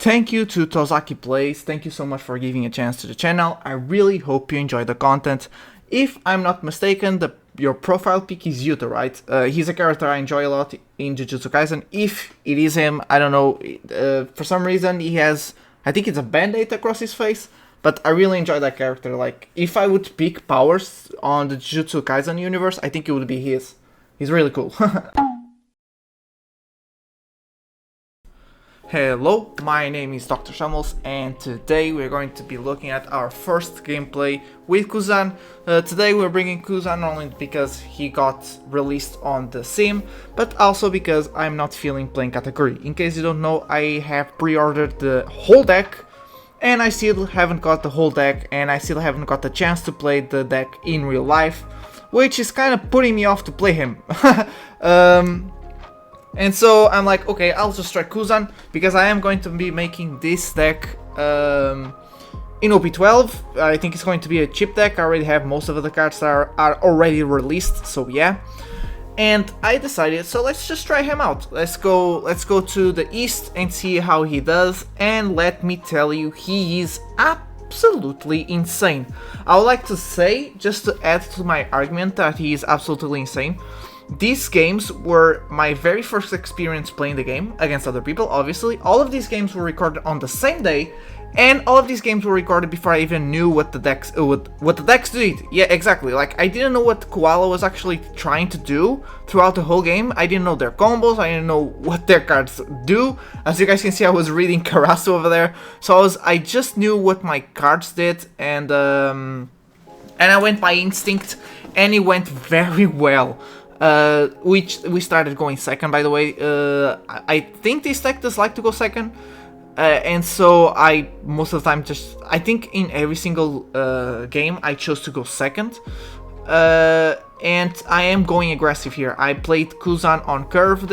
Thank you to Tozaki Plays, thank you so much for giving a chance to the channel. I really hope you enjoy the content. If I'm not mistaken, your profile pic is Yuta, right? He's a character I enjoy a lot in Jujutsu Kaisen. If it is him, I don't know, for some reason he has, I think it's a band-aid across his face, but I really enjoy that character. Like, if I would pick powers on the Jujutsu Kaisen universe, I think it would be his. He's really cool. Hello, my name is Dr. Shambles, and today we're going to be looking at our first gameplay with Kuzan. Today we're bringing Kuzan not only because he got released on the sim, but also because I'm not feeling playing category. In case you don't know, I have pre-ordered the whole deck, and I still haven't got the whole deck, and I still haven't got the chance to play the deck in real life, which is kind of putting me off to play him. And so I'm like, okay, I'll just try Kuzan, because I am going to be making this deck in OP12. I think it's going to be a cheap deck. I already have most of the cards that are already released, so yeah. And I decided, so let's just try him out. Let's go to the east and see how he does, and let me tell you, he is absolutely insane. I would like to say, just to add to my argument that he is absolutely insane, these games were my very first experience playing the game against other people, obviously. All of these games were recorded on the same day, and all of these games were recorded before I even knew what the decks did. Yeah, exactly. Like, I didn't know what Koala was actually trying to do throughout the whole game. I didn't know their combos, I didn't know what their cards do. As you guys can see, I was reading Karasu over there. So I just knew what my cards did, and I went by instinct, and it went very well. Which we started going second, by the way. I think this deck does like to go second, and so I most of the time I think in every single game I chose to go second, and I am going aggressive here. I played Kuzan on curve,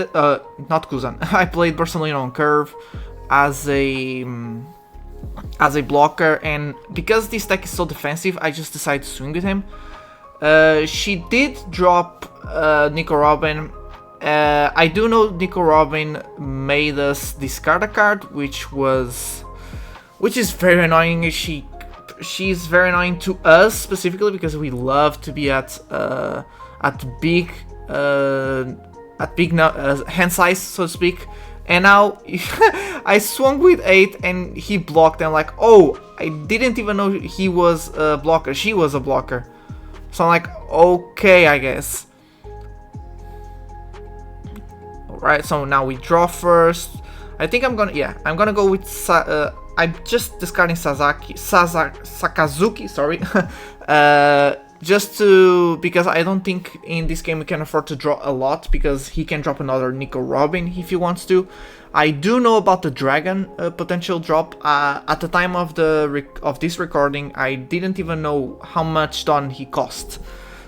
not Kuzan, I played Barcelona on curve as a blocker, and because this deck is so defensive, I just decided to swing with him. She did drop Nico Robin. I do know Nico Robin made us discard a card, which is very annoying. She's very annoying to us specifically because we love to be at big hand size, so to speak. And now I swung with 8 and he blocked, and like, oh, I didn't even know he was a blocker. She was a blocker. So I'm like, okay, I guess. Alright, so now we draw first. I think I'm gonna go with I'm just discarding Sakazuki, sorry. Because I don't think in this game we can afford to draw a lot, because he can drop another Nico Robin if he wants to. I do know about the dragon potential drop. At the time of this recording, I didn't even know how much Don he cost,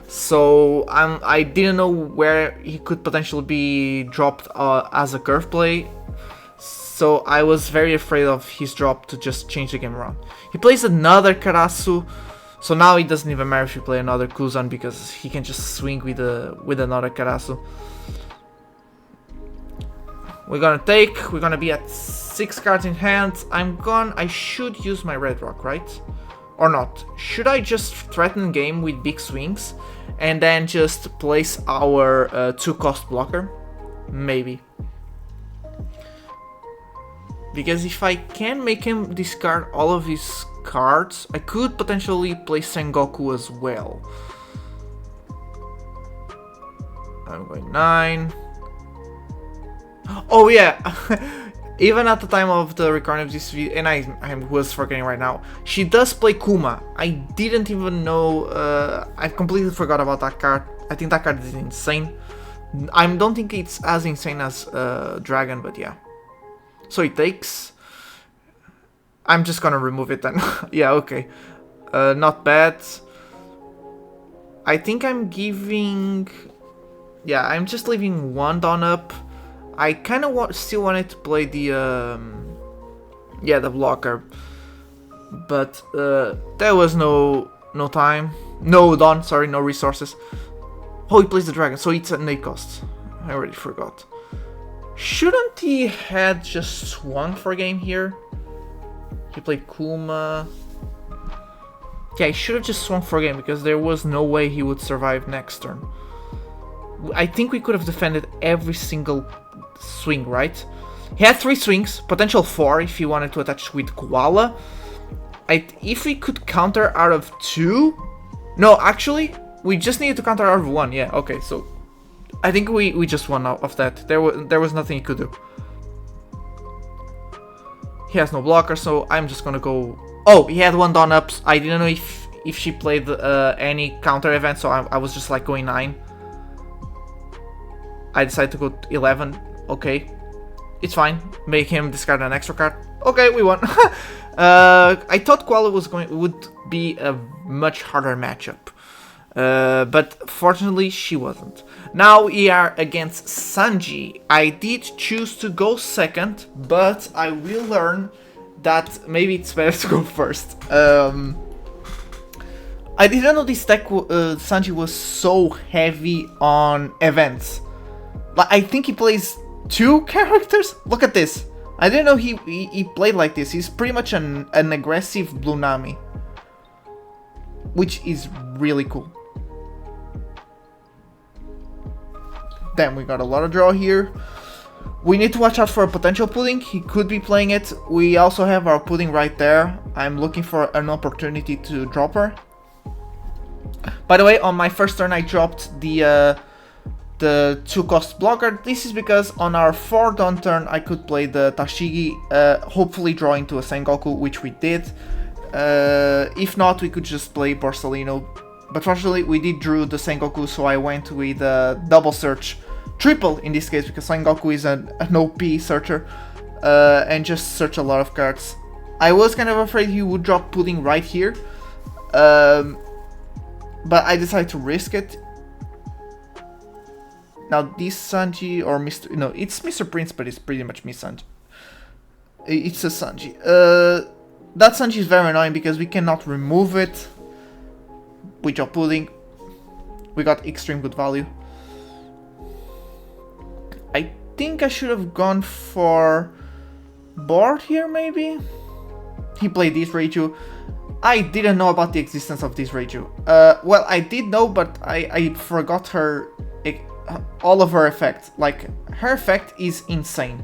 so I didn't know where he could potentially be dropped as a curve play. So I was very afraid of his drop to just change the game around. He plays another Karasu. So now it doesn't even matter if you play another Kuzan, because he can just swing with another Karasu. We're gonna be at 6 cards in hand. I should use my red rock, right? Or not? Should I just threaten game with big swings and then just place our 2-cost blocker? Maybe. Because if I can make him discard all of his cards, I could potentially play Sengoku as well. I'm going 9. Oh yeah, even at the time of the recording of this video, and I was forgetting right now, she does play Kuma. I didn't even know, I completely forgot about that card. I think that card is insane. I don't think it's as insane as Dragon, but yeah. So it takes. I'm just gonna remove it then. Yeah, okay. Not bad. I think I'm giving. Yeah, I'm just leaving 1 Dawn up. I kind of still wanted to play the blocker, but there was no time, no Dawn. Sorry, no resources. Oh, he plays the dragon, so it's an 8 cost. I already forgot. Shouldn't he had just swung for game here? He played Kuma. Yeah, he should have just swung for a game because there was no way he would survive next turn. I think we could have defended every single swing, right? He had 3 swings, potential 4 if he wanted to attach with Koala. If we could counter out of 2... No, actually, we just needed to counter out of 1. Yeah, okay, so... I think we just won out of that. There was nothing he could do. He has no blocker, so I'm just gonna go... Oh, he had 1 down ups. I didn't know if she played any counter event, so I was just like going 9. I decided to go 11. Okay, it's fine. Make him discard an extra card. Okay, we won. I thought Koala would be a much harder matchup, but fortunately she wasn't. Now we are against Sanji. I did choose to go second, but I will learn that maybe it's better to go first. I didn't know this deck Sanji was so heavy on events. Like, I think he plays 2 characters. Look at this. I didn't know he played like this. He's pretty much an aggressive Blue Nami, which is really cool. Damn, we got a lot of draw here. We need to watch out for a potential pudding. He could be playing it. We also have our pudding right there. I'm looking for an opportunity to drop her. By the way, on my first turn I dropped the 2-cost blocker. This is because on our 4th turn I could play the Tashigi, hopefully draw into a Sengoku, which we did. If not, we could just play Borsalino. But fortunately we did drew the Sengoku, so I went with double search. Triple in this case, because Sengoku is an OP searcher, and just search a lot of cards. I was kind of afraid he would drop pudding right here, but I decided to risk it. Now this Sanji or Mr. No, it's Mr. Prince, but it's pretty much Miss Sanji. It's a Sanji. That Sanji is very annoying because we cannot remove it. We drop pudding. We got extreme good value. I think I should have gone for board here, maybe? He played this Reiju. I didn't know about the existence of this Reiju. Well, I did know, but I forgot her... all of her effects. Like, her effect is insane.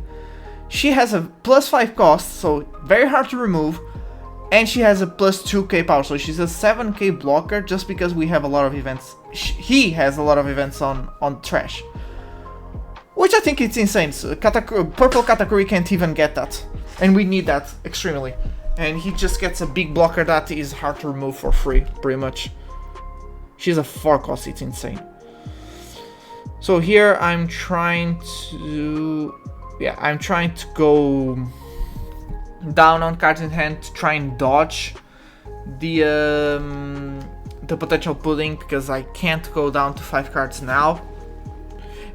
She has a +5 cost, so very hard to remove, and she has a +2k power, so she's a 7k blocker just because we have a lot of events. He has a lot of events on trash, which I think it's insane. So purple Katakuri can't even get that, and we need that extremely. And he just gets a big blocker that is hard to remove for free, pretty much. She's a 4 cost, it's insane. So here I'm trying to... Yeah, I'm trying to go down on cards in hand to try and dodge the potential pudding, because I can't go down to 5 cards now.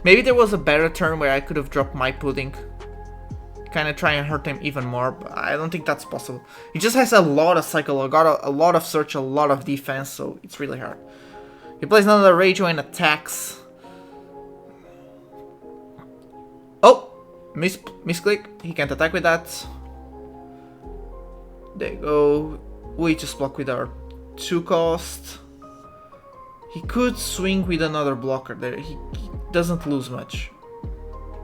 Maybe there was a better turn where I could have dropped my pudding, kind of try and hurt him even more, but I don't think that's possible. He just has a lot of cycle, got a lot of search, a lot of defense, so it's really hard. He plays another Reiju and attacks. Oh! Misclick. He can't attack with that. There you go. We just block with our 2 cost. He could swing with another blocker there. He doesn't lose much,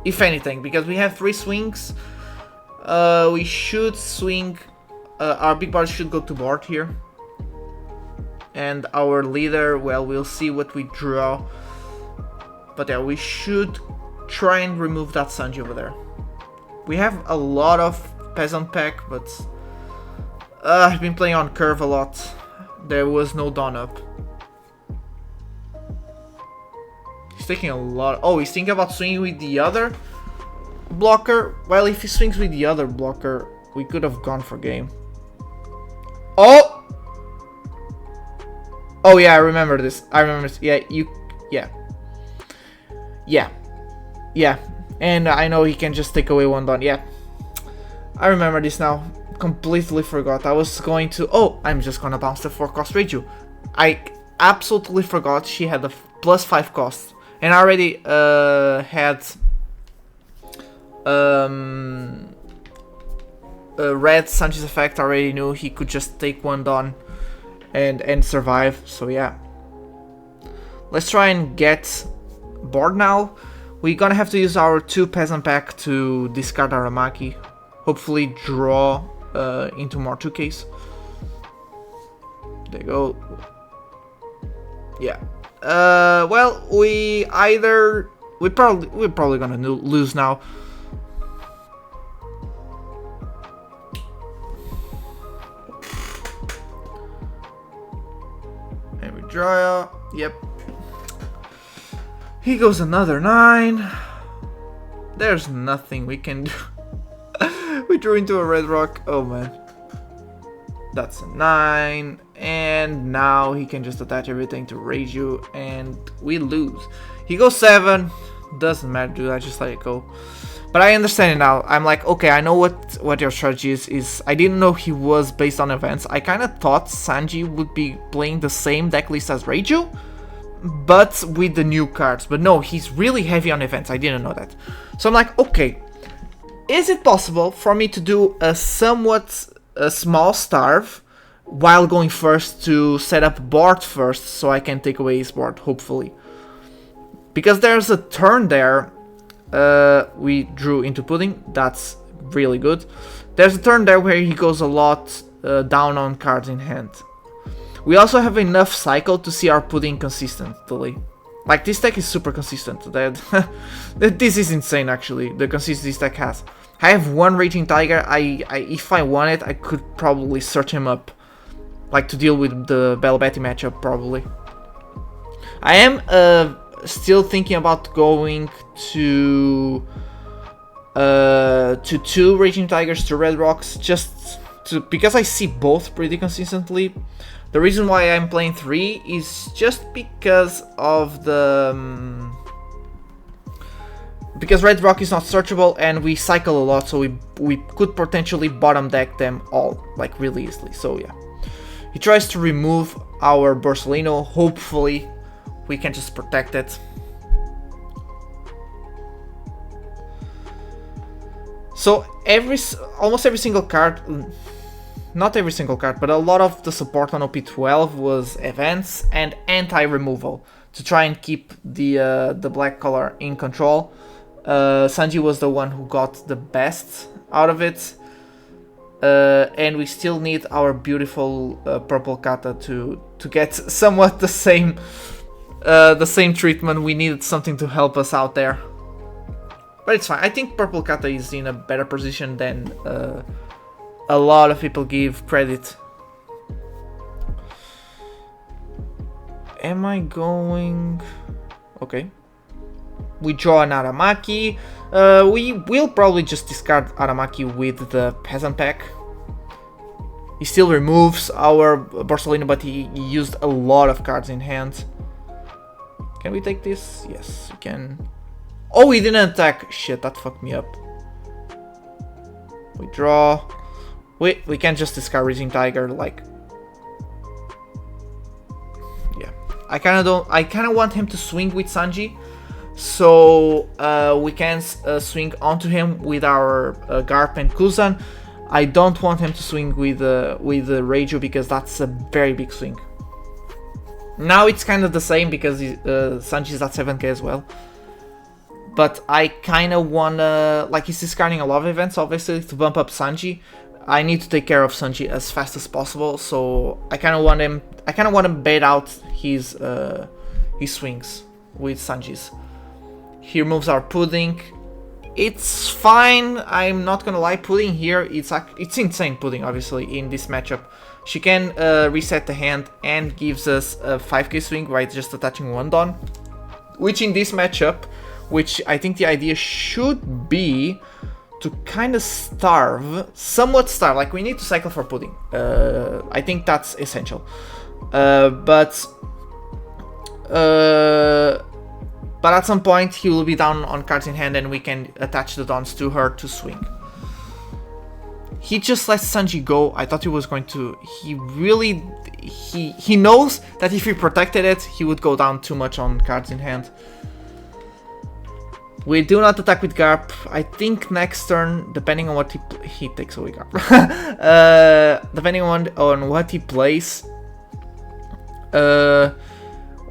if anything, because we have 3 swings. We should swing. Our big bar should go to board here. And our leader, well, we'll see what we draw. But yeah, we should try and remove that Sanji over there. We have a lot of Peasant Pack, but I've been playing on curve a lot. There was no dawn up. He's taking a lot. Oh, he's thinking about swinging with the other blocker. Well, if he swings with the other blocker, we could have gone for game. Oh! Oh yeah, I remember this. I remember this. Yeah, Yeah. And I know he can just take away 1 dawn. Yeah. I remember this now. Completely forgot. I was going to... Oh, I'm just gonna bounce the 4 cost Reiju. I absolutely forgot she had a +5 cost. And I already had read Sanji's effect, already knew he could just take one Dawn and survive. So yeah. Let's try and get board now. We're gonna have to use our 2 Peasant Pack to discard Aramaki. Hopefully draw into more 2Ks. There you go. Yeah. Well, we're probably gonna lose now. And we draw. Yep. He goes another 9. There's nothing we can do. We drew into a red rock. Oh man. That's a 9. And now he can just attach everything to Reiju and we lose. He goes 7. Doesn't matter, dude. I just let it go. But I understand it now. I'm like, okay, I know what your strategy is. I didn't know he was based on events. I kind of thought Sanji would be playing the same deck list as Reiju, but with the new cards. But no, he's really heavy on events. I didn't know that. So I'm like, okay, is it possible for me to do a somewhat small starve while going first to set up board first so I can take away his board, hopefully? Because there's a turn there. We drew into Pudding. That's really good. There's a turn there where he goes a lot down on cards in hand. We also have enough cycle to see our Pudding consistently. Like, this deck is super consistent. This is insane, actually, the consistency this deck has. I have 1 Raging Tiger. If I wanted, I could probably search him up, like, to deal with the Bell Betty matchup, probably. I am still thinking about going to 2 Raging Tigers to Red Rocks, because I see both pretty consistently. The reason why I'm playing 3 is just because of the because Red Rock is not searchable and we cycle a lot, so we could potentially bottom deck them all, like, really easily. So yeah, he tries to remove our Borsalino. Hopefully we can just protect it. So almost every single card, not every single card, but a lot of the support on OP12 was events and anti-removal to try and keep the black color in control. Sanji was the one who got the best out of it, and we still need our beautiful purple kata to get somewhat the same treatment. We needed something to help us out there. But it's fine. I think Purple Kata is in a better position than a lot of people give credit. Am I going... Okay. We draw an Aramaki. We will probably just discard Aramaki with the Peasant Pack. He still removes our Borsalino, but he used a lot of cards in hand. Can we take this? Yes, we can. Oh, he didn't attack. Shit, that fucked me up. We draw. We can't just discard Raging Tiger, like. Yeah. I kinda want him to swing with Sanji. So we can swing onto him with our Garp and Kuzan. I don't want him to swing with Reiju because that's a very big swing. Now it's kind of the same because Sanji's at 7k as well. But I kind of wanna, like, he's discarding a lot of events, obviously, to bump up Sanji. I need to take care of Sanji as fast as possible, so I kind of want him. I kind of want to bait out his swings with Sanji's. He removes our Pudding. It's fine. I'm not gonna lie. Pudding here, it's insane. Pudding, obviously, in this matchup. She can reset the hand and gives us a 5k swing by just attaching 1 Dawn, which in this matchup. Which I think the idea should be to kind of somewhat starve, like we need to cycle for Pudding. I think that's essential. But at some point he will be down on cards in hand and we can attach the Dawns to her to swing. He just lets Sanji go. I thought he was going to... He knows that if he protected it, he would go down too much on cards in hand. We do not attack with Garp. I think next turn, depending on what he takes away Garp. Depending on what he plays,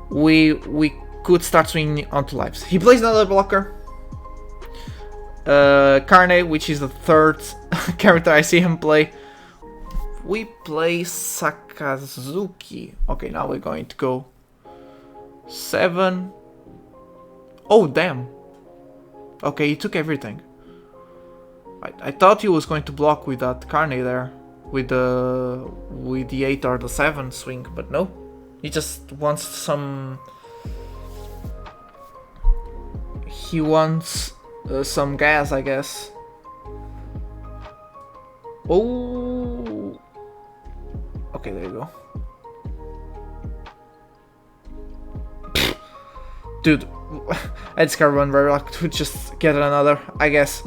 we could start swinging onto lives. He plays another blocker. Carne, which is the third character I see him play. We play Sakazuki. Okay, now we're going to go 7. Oh, damn. Okay, he took everything. I thought he was going to block with that Carne there. With the 8 or the 7 swing, but no. He just wants some... He wants some gas, I guess. Oh... Okay, there you go. Dude, I just gotta run very lucky to just get another, I guess.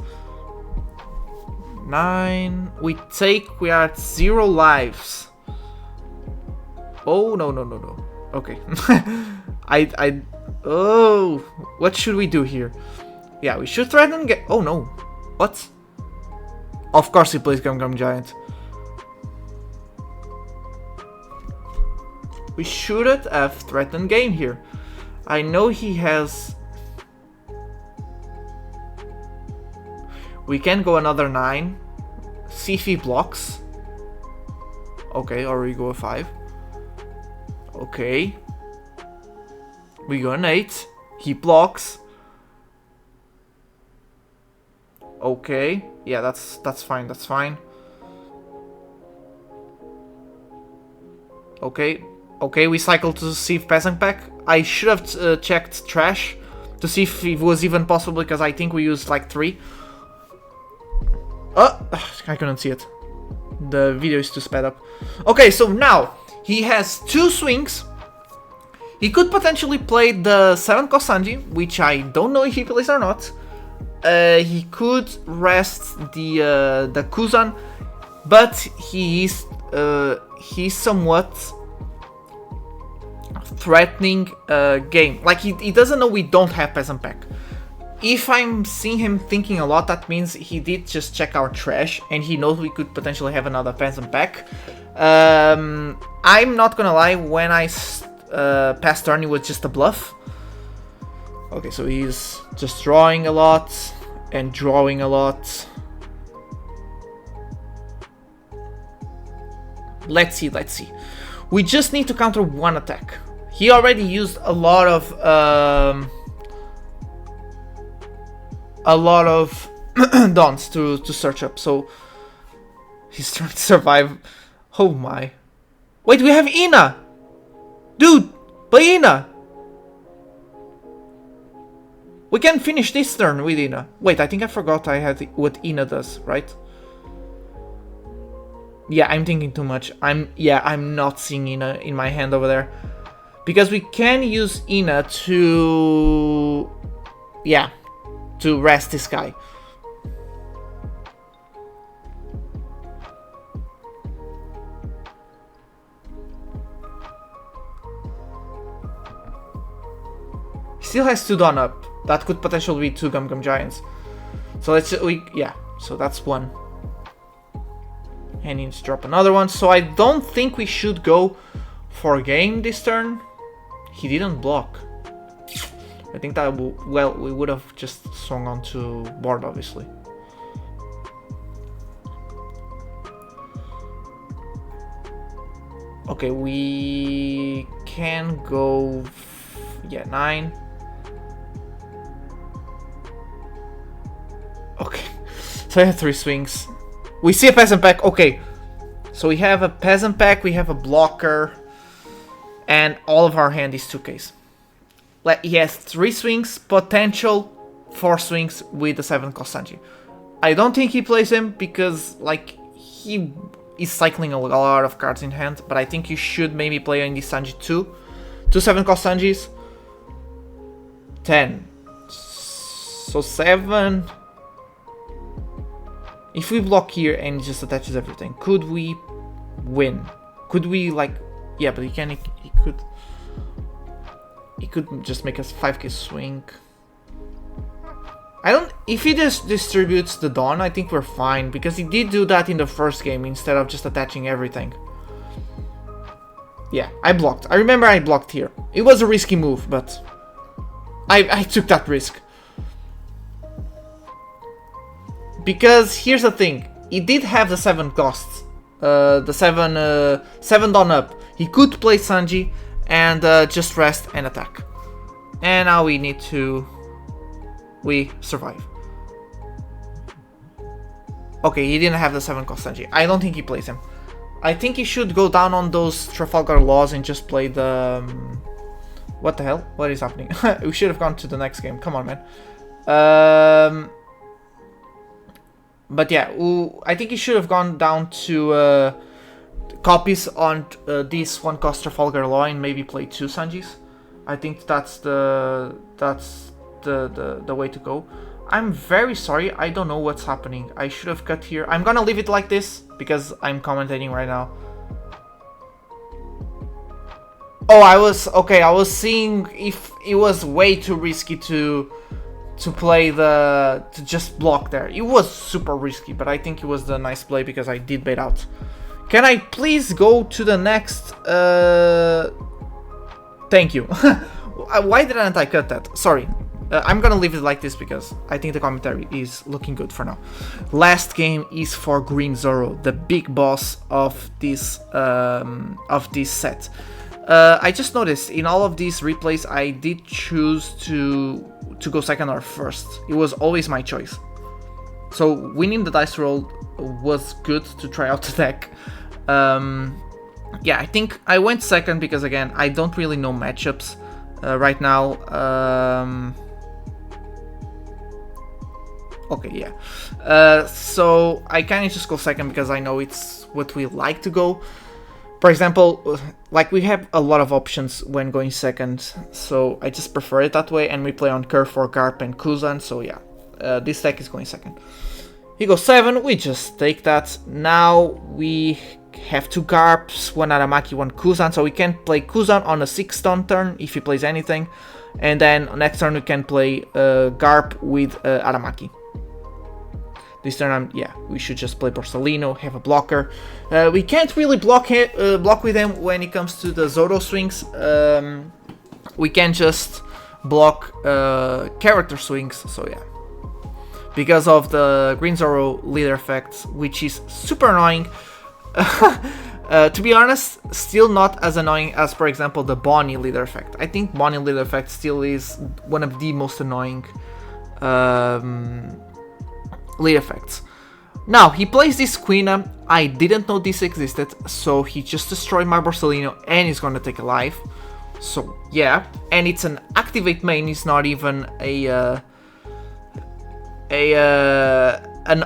9. We are at 0 lives. Oh, no. Okay. Oh, what should we do here? Yeah, we should threaten get. Oh no. What? Of course he plays Gum Gum Giant. We shouldn't have threatened game here. I know he has... We can go another 9. See if he blocks. Okay, or we go a 5. Okay. We go an 8. He blocks. Okay. Yeah, that's fine, that's fine. Okay. Okay, we cycle to see if Peasant Pack. I should have checked Trash to see if it was even possible, because I think we used like 3. I couldn't see it. The video is too sped up. Okay, so now he has 2 swings. He could potentially play the 7 Kosanji, which I don't know if he plays or not. He could rest the Kuzan, but he's somewhat threatening game. Like he doesn't know we don't have Peasant Pack. If I'm seeing him thinking a lot, that means he did just check our trash and he knows we could potentially have another Peasant Pack. I'm not gonna lie, when I passed turn it was just a bluff. Okay, so he's just drawing a lot and drawing a lot. Let's see. We just need to counter 1 attack. He already used a lot of dons to search up, so he's trying to survive. Oh my. Wait, we have Ina! Dude, play Ina! We can finish this turn with Ina. Wait, I think I forgot I had what Ina does, right? Yeah, I'm thinking too much. I'm not seeing Ina in my hand over there. Because we can use Ina to... Yeah, to rest this guy. He still has 2 Dawn up. That could potentially be 2 Gum Gum Giants. So so that's 1. And he needs to drop another one. So I don't think we should go for game this turn. He didn't block. I think that we would have just swung onto board, obviously. Okay, we can go 9. Okay, so I have 3 swings. We see a Peasant Pack. Okay, so we have a Peasant Pack, we have a blocker, and all of our hand is 2Ks. He has 3 swings, potential 4 swings with the 7 Kosanji. I don't think he plays him because, like, he is cycling a lot of cards in hand, but I think you should maybe play in the Sanji 2. 2 7 Kosanjis. 10. So 7... If we block here and it just attaches everything, could we win? Could we, like... Yeah, but he could... He could just make us 5k swing. I don't... If he just distributes the Dawn, I think we're fine. Because he did do that in the first game instead of just attaching everything. Yeah, I blocked. I remember I blocked here. It was a risky move, but... I took that risk. Because here's the thing. He did have the 7 costs. The 7 Dawn up. He could play Sanji and just rest and attack. And now we need to... We survive. Okay, he didn't have the 7 cost Sanji. I don't think he plays him. I think he should go down on those Trafalgar Laws and just play the... what the hell? What is happening? We should have gone to the next game. Come on, man. But yeah, I think he should have gone down to copies on this 1 cost Trafalgar Law and maybe play 2 Sanjis. I think that's the way to go. I'm very sorry, I don't know what's happening. I should have cut here. I'm gonna leave it like this because I'm commentating right now. Oh, I was seeing if it was way too risky to play to just block there. It was super risky, but I think it was the nice play because I did bait out. Can I please go to the next? Thank you. Why didn't I cut that? Sorry. I'm gonna leave it like this because I think the commentary is looking good for now. Last game is for Green Zoro, the big boss of this set. I just noticed in all of these replays I did choose to go second or first. It was always my choice. So winning the dice roll was good to try out the deck. Yeah, I think I went second because again I don't really know matchups right now. Okay, yeah. So I kind of just go second because I know it's what we like to go. For example, like we have a lot of options when going second, so I just prefer it that way, and we play on curve for Garp and Kuzan, so yeah, this deck is going second. He goes 7, we just take that. Now we have 2 Garps, 1 Aramaki, 1 Kuzan, so we can play Kuzan on a 6-turn turn if he plays anything, and then next turn we can play Garp with Aramaki. This turn, yeah, we should just play Borsalino, have a blocker. We can't really block with him when it comes to the Zoro swings. We can just block character swings, so yeah. Because of the Green Zoro leader effect, which is super annoying. To be honest, still not as annoying as, for example, the Bonnie leader effect. I think Bonnie leader effect still is one of the most annoying lead effects. Now, he plays this Quina. I didn't know this existed, so he just destroyed my Borsalino and he's gonna take a life. So, yeah. And it's an activate main, it's not even an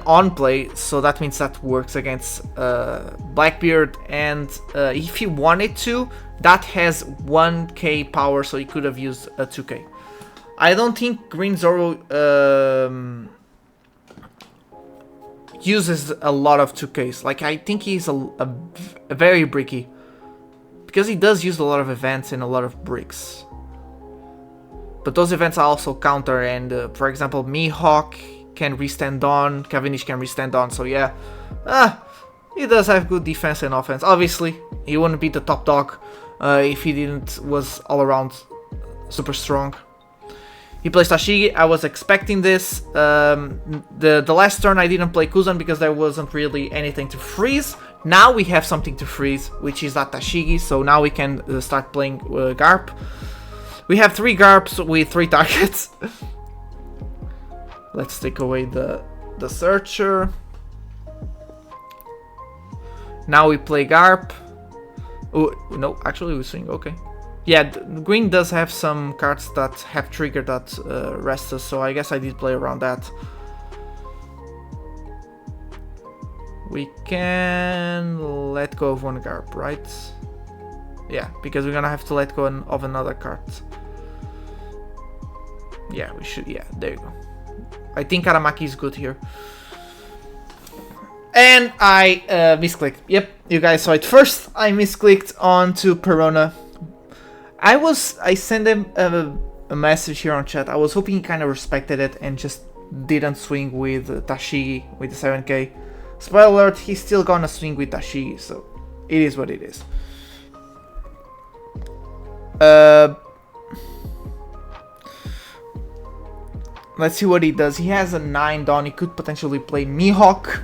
on play, so that means that works against Blackbeard, and if he wanted to, that has 1k power, so he could have used a 2k. I don't think Green Zoro uses a lot of 2Ks. Like, I think he's a very bricky, because he does use a lot of events and a lot of bricks. But those events are also counter, and for example, Mihawk can restand on, Cavendish can restand on, so yeah. He does have good defense and offense. Obviously, he wouldn't be the top dog if he was all around super strong. He plays Tashigi. I was expecting this. The last turn I didn't play Kuzan because there wasn't really anything to freeze. Now we have something to freeze, which is that Tashigi, so now we can start playing Garp. We have 3 Garps with 3 targets. Let's take away the Searcher. Now we play Garp. Oh, no, actually we swing, okay. Yeah, green does have some cards that have triggered that Restus, so I guess I did play around that. We can let go of 1 Garp, right? Yeah, because we're gonna have to let go of another card. Yeah, we should, yeah, there you go. I think Aramaki is good here. And I misclicked. Yep, you guys saw it first. I misclicked onto Perona. I sent him a message here on chat. I was hoping he kind of respected it and just didn't swing with Tashigi with the 7k. Spoiler alert, he's still gonna swing with Tashigi, so it is what it is. Let's see what he does. He has a 9 Dawn. He could potentially play Mihawk.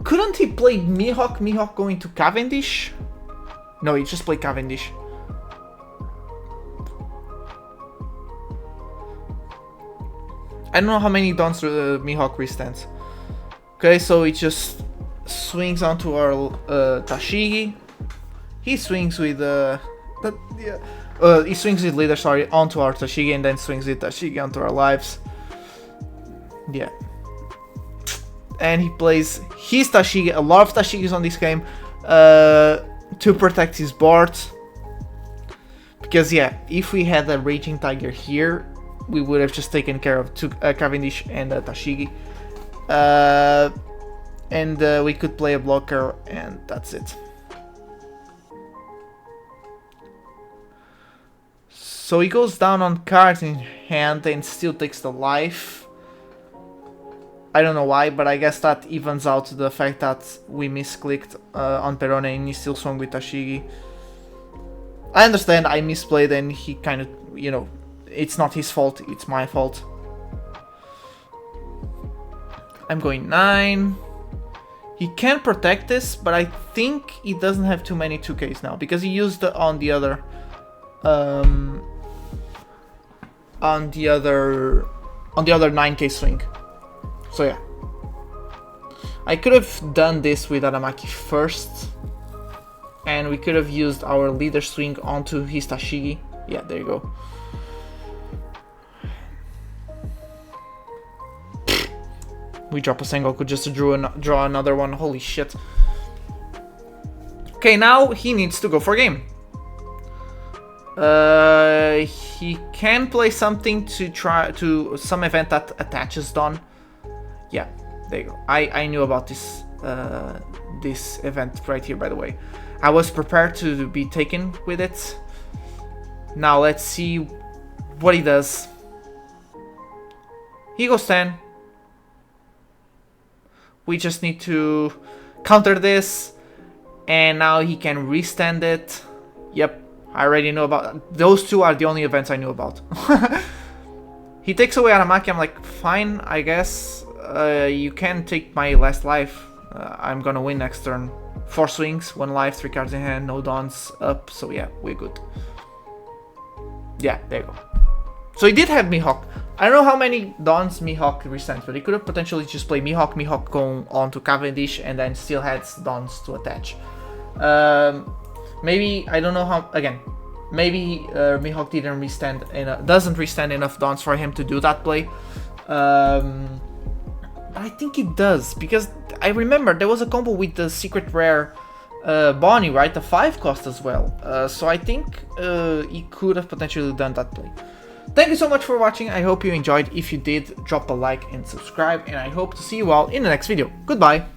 Couldn't he play Mihawk? Mihawk going to Cavendish? No, he just played Cavendish. I don't know how many Dawns Mihawk restands. Okay, so he just swings onto our Tashigi. He swings with he swings with leader, sorry, onto our Tashigi, and then swings with Tashigi onto our lives. Yeah. And he plays his Tashigi, a lot of Tashigis on this game, to protect his board. Because yeah, if we had a Raging Tiger here, we would have just taken care of Cavendish and Tashigi. And we could play a blocker, and that's it. So he goes down on cards in hand and still takes the life. I don't know why, but I guess that evens out the fact that we misclicked on Perone and he still swung with Tashigi. I understand I misplayed and he kind of, you know, it's not his fault, it's my fault. I'm going 9. He can protect this, but I think he doesn't have too many 2Ks now because he used it on the other 9K swing. So yeah, I could have done this with Aramaki first, and we could have used our leader swing onto his Tashigi. Yeah, there you go. We drop a Sengoku just to draw another one. Holy shit. Okay, now he needs to go for game. He can play something to try to some event that attaches Dawn. Yeah, there you go. I knew about this this event right here, by the way. I was prepared to be taken with it. Now let's see what he does. He goes 10. We just need to counter this, and now he can restand it. Yep, I already know about those two. Are the only events I knew about. He takes away Aramaki. I'm like, fine, I guess. You can take my last life. I'm gonna win next turn. 4 swings, 1 life, 3 cards in hand, no Dawns up. So yeah, we're good. Yeah, there you go. So he did have Mihawk. I don't know how many Dawns Mihawk restands, but he could have potentially just played Mihawk going on to Cavendish, and then still had Dawns to attach. Maybe, I don't know how, again, maybe Mihawk didn't restand, doesn't restand enough Dawns for him to do that play. But I think it does, because I remember there was a combo with the secret rare Bonnie, right? The 5 cost as well. So I think he could have potentially done that play. Thank you so much for watching. I hope you enjoyed. If you did, drop a like and subscribe, and I hope to see you all in the next video. Goodbye.